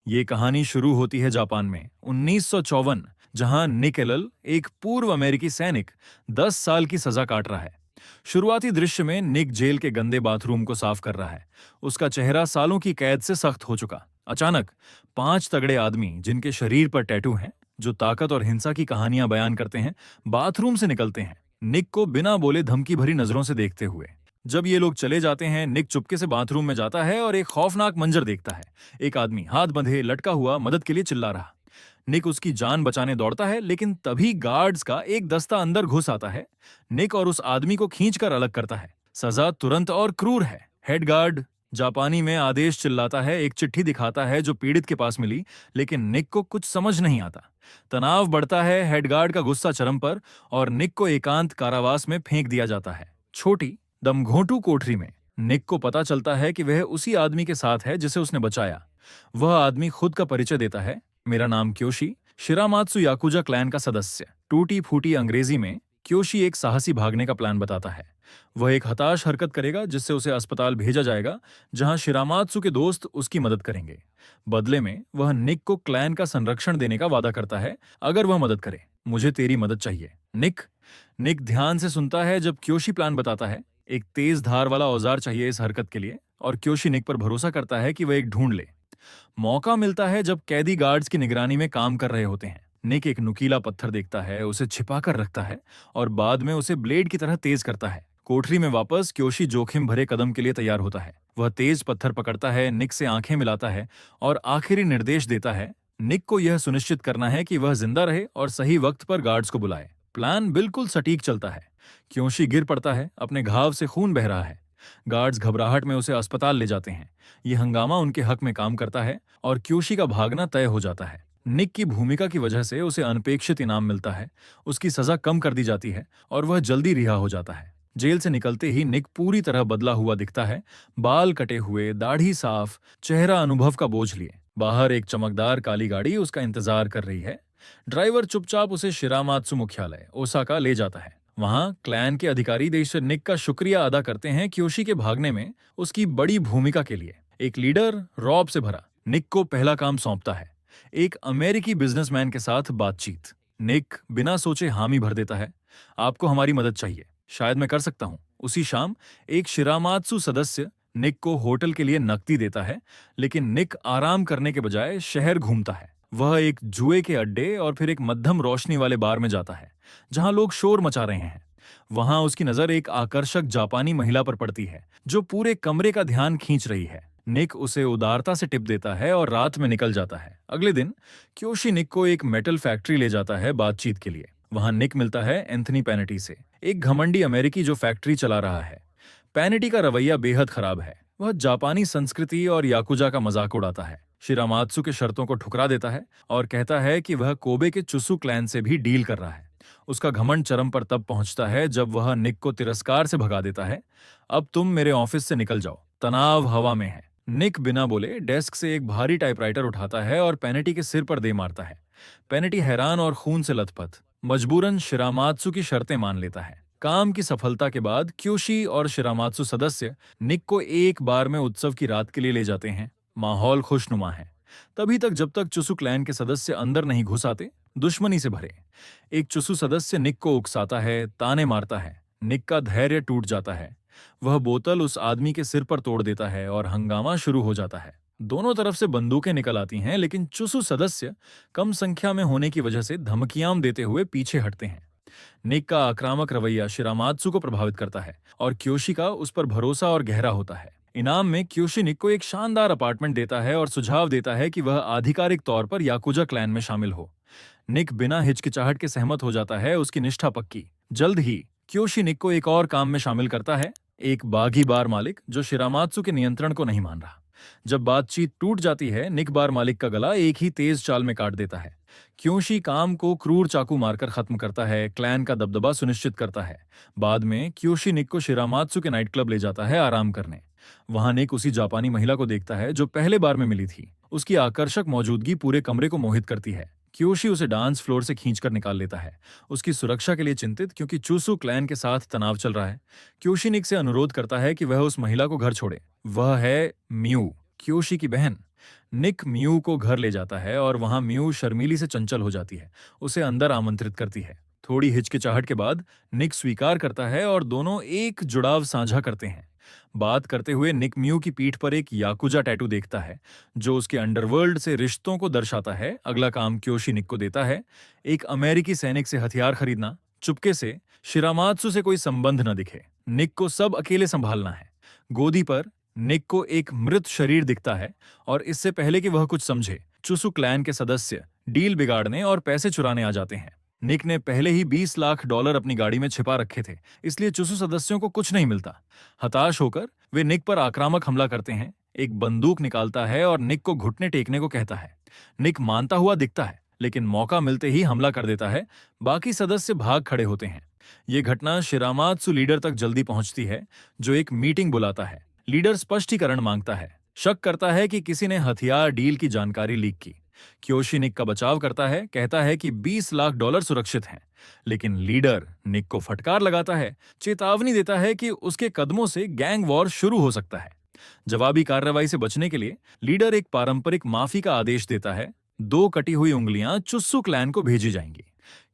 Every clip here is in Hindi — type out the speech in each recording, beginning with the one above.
ये कहानी शुरू होती है जापान में 1954, जहां निक एलल, एक पूर्व अमेरिकी सैनिक, 10 साल की सजा काट रहा है। शुरुआती दृश्य में निक जेल के गंदे बाथरूम को साफ कर रहा है। उसका चेहरा सालों की कैद से सख्त हो चुका। अचानक 5 तगड़े आदमी, जिनके शरीर पर टैटू हैं, जो ताकत और हिंसा की कहानियां बयान करते हैं, बाथरूम से निकलते हैं, निक को बिना बोले धमकी भरी नजरों से देखते हुए। जब ये लोग चले जाते हैं, निक चुपके से बाथरूम में जाता है और एक खौफनाक मंजर देखता है। एक आदमी हाथ बंधे लटका हुआ मदद के लिए चिल्ला रहा। निक उसकी जान बचाने दौड़ता है, लेकिन तभी गार्ड्स का एक दस्ता अंदर घुस आता है। निक और उस आदमी को खींचकर अलग करता है। सजा तुरंत और क्रूर है। हेड गार्ड जापानी में आदेश चिल्लाता है, एक चिट्ठी दिखाता है जो पीड़ित के पास मिली, लेकिन निक को कुछ समझ नहीं आता। तनाव बढ़ता है, हेडगार्ड का गुस्सा चरम पर, और निक को एकांत कारावास में फेंक दिया जाता है। छोटी दमघोंटू कोठरी में निक को पता चलता है कि वह उसी आदमी के साथ है जिसे उसने बचाया। वह आदमी खुद का परिचय देता है, मेरा नाम क्योशी, शिरामात्सु याकुजा क्लैन का सदस्य। टूटी फूटी अंग्रेजी में क्योशी एक साहसी भागने का प्लान बताता है। वह एक हताश हरकत करेगा जिससे उसे अस्पताल भेजा जाएगा, जहां शिरामात्सु के दोस्त उसकी मदद करेंगे। बदले में वह निक को क्लैन का संरक्षण देने का वादा करता है अगर वह मदद करे। मुझे तेरी मदद चाहिए, निक। निक ध्यान से सुनता है जब क्योशी प्लान बताता है। एक तेज धार वाला औजार चाहिए इस हरकत के लिए, और क्योशी निक पर भरोसा करता है कि वह एक ढूंढ ले। मौका मिलता है जब कैदी गार्ड्स की निगरानी में काम कर रहे होते हैं। निक एक नुकीला पत्थर देखता है, उसे छिपा कर रखता है और बाद में उसे ब्लेड की तरह तेज करता है। कोठरी में वापस क्योशी जोखिम भरे कदम के लिए तैयार होता है। वह तेज पत्थर पकड़ता है, निक से आंखें मिलाता है और आखिरी निर्देश देता है। निक को यह सुनिश्चित करना है कि वह जिंदा रहे और सही वक्त पर गार्ड्स को बुलाए। प्लान बिल्कुल सटीक चलता है। क्योशी गिर पड़ता है, अपने घाव से खून बह रहा है। गार्ड्स घबराहट में उसे अस्पताल ले जाते हैं। ये हंगामा उनके हक में काम करता है और क्योशी का भागना तय हो जाता है। निक की भूमिका की वजह से उसे अनपेक्षित इनाम मिलता है। उसकी सजा कम कर दी जाती है और वह जल्दी रिहा हो जाता है। जेल से निकलते ही निक पूरी तरह बदला हुआ दिखता है। बाल कटे हुए, दाढ़ी साफ, चेहरा अनुभव का बोझ लिए। बाहर एक चमकदार काली गाड़ी उसका इंतजार कर रही है। ड्राइवर चुपचाप उसे शिरामात्सु मुख्यालय ओसाका ले जाता है। वहां क्लैन के अधिकारी देश निक का शुक्रिया अदा करते हैं क्योशी के भागने में उसकी बड़ी भूमिका के लिए। एक लीडर रॉब से भरा निक को पहला काम सौंपता है, एक अमेरिकी बिजनेसमैन के साथ बातचीत। निक बिना सोचे हामी भर देता है, आपको हमारी मदद चाहिए, शायद मैं कर सकता हूं। उसी शाम एक शिरामात्सु सदस्य निक को होटल के लिए नकदी देता है, लेकिन निक आराम करने के बजाय शहर घूमता है। वह एक जुए के अड्डे और फिर एक मध्यम रोशनी वाले बार में जाता है, जहां लोग शोर मचा रहे हैं। वहां उसकी नजर एक आकर्षक जापानी महिला पर पड़ती है, जो पूरे कमरे का ध्यान खींच रही है। निक उसे उदारता से टिप देता है और रात में निकल जाता है। अगले दिन क्योशी निक को एक मेटल फैक्ट्री ले जाता है बातचीत के लिए। वहां निक मिलता है एंथनी पैनेटी से, एक घमंडी अमेरिकी जो फैक्ट्री चला रहा है। पैनेटी का रवैया बेहद खराब है। वह जापानी संस्कृति और याकुजा का मजाक उड़ाता है, शिरामात्सु के शर्तों को ठुकरा देता है और कहता है कि वह कोबे के चुसु क्लैन से भी डील कर रहा है। उसका घमंड चरम पर तब पहुंचता है जब वह निक को तिरस्कार से भगा देता है, अब तुम मेरे ऑफिस से निकल जाओ। तनाव हवा में है। निक बिना बोले डेस्क से एक भारी टाइपराइटर उठाता है और पेनेटी के सिर पर दे मारता है। पेनेटी हैरान और खून से लथपथ मजबूरन शिरामात्सु की शर्तें मान लेता है। काम की सफलता के बाद क्योशी और शिरामात्सु सदस्य निक को एक बार में उत्सव की रात के लिए ले जाते हैं। माहौल खुशनुमा है, तभी तक जब तक चुसु क्लैन के सदस्य अंदर नहीं घुस आते, दुश्मनी से भरे। एक चुसु सदस्य निक को उकसाता है, ताने मारता है। निक का धैर्य टूट जाता है। वह बोतल उस आदमी के सिर पर तोड़ देता है और हंगामा शुरू हो जाता है। दोनों तरफ से बंदूकें निकल आती हैं, लेकिन चुसु सदस्य कम संख्या में होने की वजह से धमकियां देते हुए पीछे हटते हैं। निक का आक्रामक रवैया शिरामात्सु को प्रभावित करता है और क्योशी का उस पर भरोसा और गहरा होता है। इनाम में क्योशी निक को एक शानदार अपार्टमेंट देता है और सुझाव देता है कि वह आधिकारिक तौर पर याकुजा क्लैन में शामिल हो। निक बिना हिचकिचाहट के सहमत हो जाता है, उसकी निष्ठा पक्की। जल्द ही क्योशी निक को एक और काम में शामिल करता है, एक बागी बार मालिक जो शिरामात्सु के नियंत्रण को नहीं मान रहा। जब बातचीत टूट जाती है, निक बार मालिक का गला एक ही तेज चाल में काट देता है। क्योशी काम को क्रूर चाकू मारकर खत्म करता है, क्लैन का दबदबा सुनिश्चित करता है। बाद में क्योशी निक को शिरामात्सु के नाइट क्लब ले जाता है आराम करने। वहां निक उसी जापानी महिला को देखता है जो पहले बार में मिली थी। उसकी आकर्षक मौजूदगी पूरे कमरे को मोहित करती है। क्योशी उसे डांस फ्लोर से खींचकर निकाल लेता है, उसकी सुरक्षा के लिए चिंतित, क्योंकि चूसू क्लैन के साथ तनाव चल रहा है। क्योशी निक से अनुरोध करता है कि वह उस महिला को घर छोड़े। वह है म्यू, क्योशी की बहन। निक म्यू को घर ले जाता है और वहां म्यू शर्मीली से चंचल हो जाती है, उसे अंदर आमंत्रित करती है। थोड़ी हिचकिचाहट के बाद निक स्वीकार करता है और दोनों एक जुड़ाव साझा करते हैं। बात करते हुए निक म्यू की पीठ पर एक याकुजा टैटू देखता है जो उसके अंडरवर्ल्ड से रिश्तों को दर्शाता है। अगला काम क्योशी निक को देता है, एक अमेरिकी सैनिक से हथियार खरीदना। चुपके से शिरामात्सु से कोई संबंध न दिखे, निक को सब अकेले संभालना है। गोदी पर निक को एक मृत शरीर दिखता है और इससे पहले कि वह कुछ समझे, चुसु क्लैन के सदस्य डील बिगाड़ने और पैसे चुराने आ जाते हैं। निक ने पहले ही $20 लाख अपनी गाड़ी में छिपा रखे थे, इसलिए चुसु सदस्यों को कुछ नहीं मिलता। हताश होकर वे निक पर आक्रामक हमला करते हैं। एक बंदूक निकालता है और निक को घुटने टेकने को कहता है। निक मानता हुआ दिखता है, लेकिन मौका मिलते ही हमला कर देता है। बाकी सदस्य भाग खड़े होते हैं। ये घटना शिरामात्सु लीडर तक जल्दी पहुंचती है, जो एक मीटिंग बुलाता है। लीडर स्पष्टीकरण मांगता है, शक करता है कि किसी ने हथियार डील की जानकारी लीक की। क्योशी निक का बचाव करता है, कहता है कि $20 लाख सुरक्षित हैं। लेकिन लीडर निक को फटकार लगाता है, चेतावनी देता है कि उसके कदमों से गैंग वॉर शुरू हो सकता है। जवाबी कार्रवाई से बचने के लिए लीडर एक पारंपरिक माफी का आदेश देता है। 2 कटी हुई उंगलियां चुस्सू क्लैन को भेजी जाएंगी।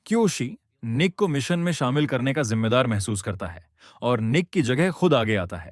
क्योशी निक को मिशन में शामिल करने का जिम्मेदार महसूस करता है और निक की जगह खुद आगे आता है।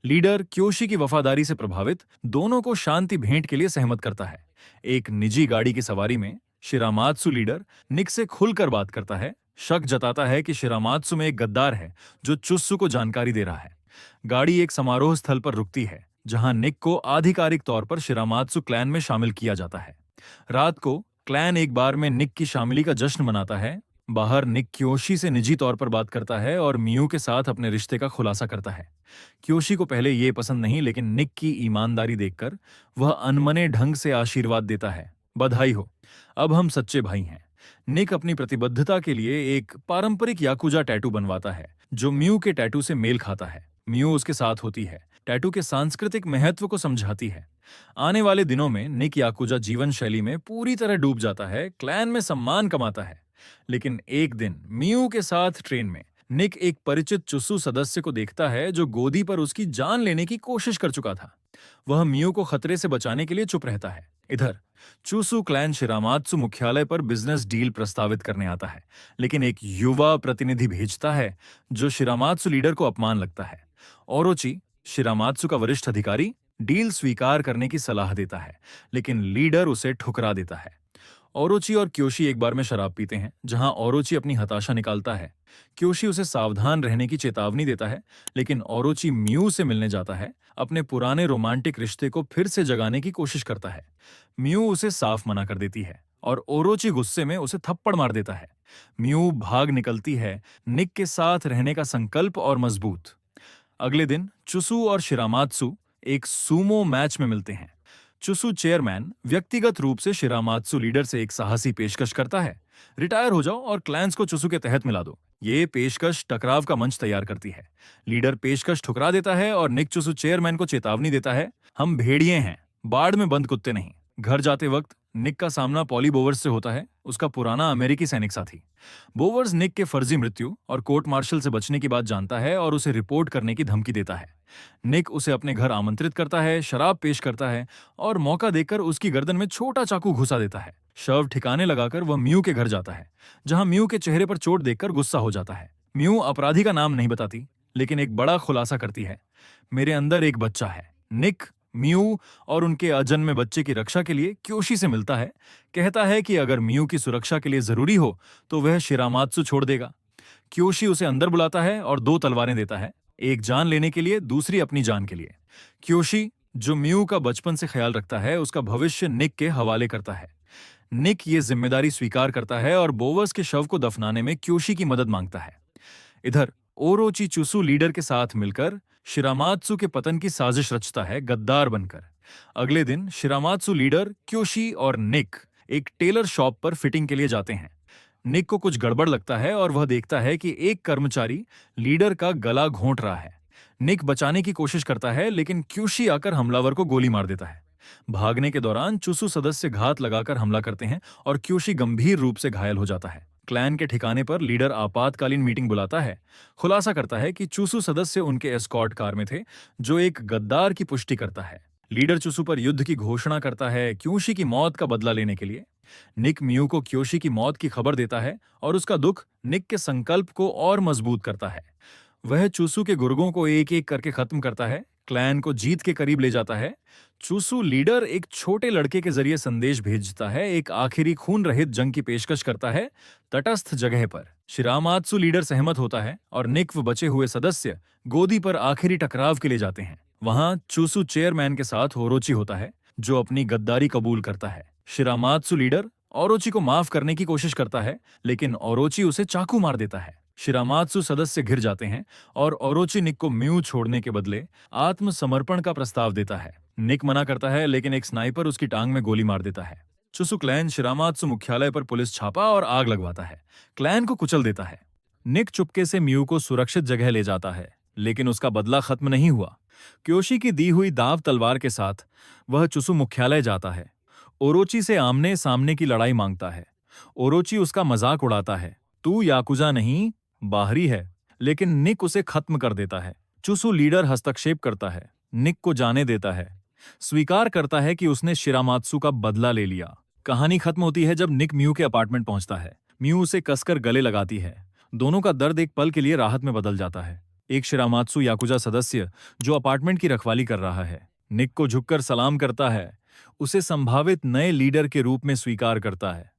लीडर क्योशी की वफादारी से प्रभावित दोनों को शांति भेंट के लिए सहमत करता है। एक निजी गाड़ी की सवारी में शिरामात्सु लीडर निक से खुलकर बात करता है, शक जताता है कि शिरामात्सु में एक गद्दार है जो चुस्सू को जानकारी दे रहा है। गाड़ी एक समारोह स्थल पर रुकती है, जहां निक को आधिकारिक तौर पर शिरामात्सु क्लैन में शामिल किया जाता है। रात को क्लैन एक बार में निक की शामिली का जश्न मनाता है। बाहर निक क्योशी से निजी तौर पर बात करता है और मियू के साथ अपने रिश्ते का खुलासा करता है। क्योशी को पहले ये पसंद नहीं, लेकिन निक की ईमानदारी देखकर वह अनमने ढंग से आशीर्वाद देता है। बधाई हो, अब हम सच्चे भाई हैं। निक अपनी प्रतिबद्धता के लिए एक पारंपरिक याकुजा टैटू बनवाता है जो मियू के टैटू से मेल खाता है। मियू उसके साथ होती है, टैटू के सांस्कृतिक महत्व को समझाती है। आने वाले दिनों में निक याकुजा जीवन शैली में पूरी तरह डूब जाता है, क्लैन में सम्मान कमाता है। लेकिन एक दिन मियू के साथ ट्रेन में निक एक परिचित चुसु सदस्य को देखता है जो गोदी पर उसकी जान लेने की कोशिश कर चुका था। वह मियू को खतरे से बचाने के लिए चुप रहता है। इधर चुसु क्लैन शिरामात्सु मुख्यालय पर बिजनेस डील प्रस्तावित करने आता है, लेकिन एक युवा प्रतिनिधि भेजता है जो शिरामात्सु लीडर को अपमान लगता है। ओरोची, शिरामात्सु का वरिष्ठ अधिकारी, डील स्वीकार करने की सलाह देता है, लेकिन लीडर उसे ठुकरा देता है। ओरोची और क्योशी एक बार में शराब पीते हैं, जहां ओरोची अपनी हताशा निकालता है। क्योशी उसे सावधान रहने की चेतावनी देता है, लेकिन ओरोची मियू से मिलने जाता है, अपने पुराने रोमांटिक रिश्ते को फिर से जगाने की कोशिश करता है। मियू उसे साफ मना कर देती है और ओरोची गुस्से में उसे थप्पड़ मार देता है। मियू भाग निकलती है, निक के साथ रहने का संकल्प और मजबूत। अगले दिन चुसु और शिरामात्सु एक सूमो मैच में मिलते हैं। चुसु चेयरमैन व्यक्तिगत रूप से शिरामात्सु लीडर से एक साहसी पेशकश करता है, रिटायर हो जाओ और क्लैंस को चुसु के तहत मिला दो। ये पेशकश टकराव का मंच तैयार करती है। लीडर पेशकश ठुकरा देता है और निक चुसु चेयरमैन को चेतावनी देता है, हम भेड़िए हैं, बाड़ में बंद कुत्ते नहीं। घर जाते वक्त निक का सामना पॉली बोवर्स से होता है, उसका पुराना अमेरिकी सैनिक साथी। बोवर्स निक के फर्जी मृत्यु और कोर्ट मार्शल से बचने की बात जानता है और उसे रिपोर्ट करने की धमकी देता है। निक उसे अपने घर आमंत्रित करता है, शराब पेश करता है और मौका देकर उसकी गर्दन में छोटा चाकू घुसा देता है। शव ठिकाने लगाकर वह मियू के घर जाता है, जहां मियू के चेहरे पर चोट देखकर गुस्सा हो जाता है। मियू अपराधी का नाम नहीं बताती, लेकिन एक बड़ा खुलासा करती है, मेरे अंदर एक बच्चा है। निक मियू और उनके अजन्मे बच्चे की रक्षा के लिए क्योशी से मिलता है, कहता है कि अगर मियू की सुरक्षा के लिए जरूरी हो तो वह शिरामात्सु छोड़ देगा। क्योशी उसे अंदर बुलाता है और 2 तलवारें देता है, एक जान लेने के लिए, दूसरी अपनी जान के लिए। क्योशी, जो मियू का बचपन से ख्याल रखता है, उसका भविष्य निक के हवाले करता है। निक ये जिम्मेदारी स्वीकार करता है और बोवर्स के शव को दफनाने में क्योशी की मदद मांगता है। इधर ओरोची चुसु लीडर के साथ मिलकर शिरामात्सु के पतन की साजिश रचता है, गद्दार बनकर। अगले दिन शिरामात्सु लीडर, क्योशी और निक एक टेलर शॉप पर फिटिंग के लिए जाते हैं। निक को कुछ गड़बड़ लगता है और वह देखता है कि एक कर्मचारी लीडर का गला घोंट रहा है। निक बचाने की कोशिश करता है, लेकिन क्योशी आकर हमलावर को गोली मार देता है। भागने के दौरान चुसु सदस्य घात लगाकर हमला करते हैं और क्योशी गंभीर रूप से घायल हो जाता है। क्लैन के ठिकाने पर लीडर आपातकालीन मीटिंग बुलाता है, खुलासा करता है कि चुसु सदस्य उनके एस्कॉर्ट कार में थे, जो एक गद्दार की पुष्टि करता है। लीडर चुसू पर युद्ध की घोषणा करता है क्योशी की मौत का बदला लेने के लिए। निक म्यू को क्योशी की मौत की खबर देता है और उसका दुख निक के संकल्प को और मजबूत करता है। वह चूसू के गुर्गों को एक एक करके खत्म करता है, क्लैन को जीत के करीब ले जाता है। चूसू लीडर एक छोटे लड़के के जरिए संदेश भेजता है, एक आखिरी खून रहित जंग की पेशकश करता है तटस्थ जगह पर। शिरामात्सु लीडर सहमत होता है और निक व बचे हुए सदस्य गोदी पर आखिरी टकराव के लिए जाते हैं। वहां चूसू चेयरमैन के साथ ओरोची होता है, जो अपनी गद्दारी कबूल करता है। शिरामात्सु लीडर ओरोची को माफ करने की कोशिश करता है, लेकिन ओरोची उसे चाकू मार देता है। शिरामात्सु सदस्य घिर जाते हैं और ओरोची निक को म्यू छोड़ने के बदले आत्मसमर्पण का प्रस्ताव देता है। निक मना करता है, लेकिन एक स्नाइपर उसकी टांग में गोली मार देता है। चुसु क्लैन शिरामात्सु मुख्यालय पर पुलिस छापा और आग लगवाता है, क्लैन को कुचल देता है। निक चुपके से म्यू को सुरक्षित जगह ले जाता है, लेकिन उसका बदला खत्म नहीं हुआ। क्योशी की दी हुई दाव तलवार के साथ वह चुसु मुख्यालय जाता है। ओरोची से आमने सामने की लड़ाई मांगता है। ओरोची उसका मजाक उड़ाता है, तू याकुजा नहीं, बाहरी है। लेकिन निक उसे खत्म कर देता है। चुसु लीडर हस्तक्षेप करता है, निक को जाने देता है, स्वीकार करता है कि उसने शिरामात्सु का बदला ले लिया। कहानी खत्म होती है जब निक म्यू के अपार्टमेंट पहुंचता है। म्यू उसे कसकर गले लगाती है। दोनों का दर्द एक पल के लिए राहत में बदल जाता है। एक शिरामात्सु याकुजा सदस्य जो अपार्टमेंट की रखवाली कर रहा है, निक को झुककर सलाम करता है, उसे संभावित नए लीडर के रूप में स्वीकार करता है।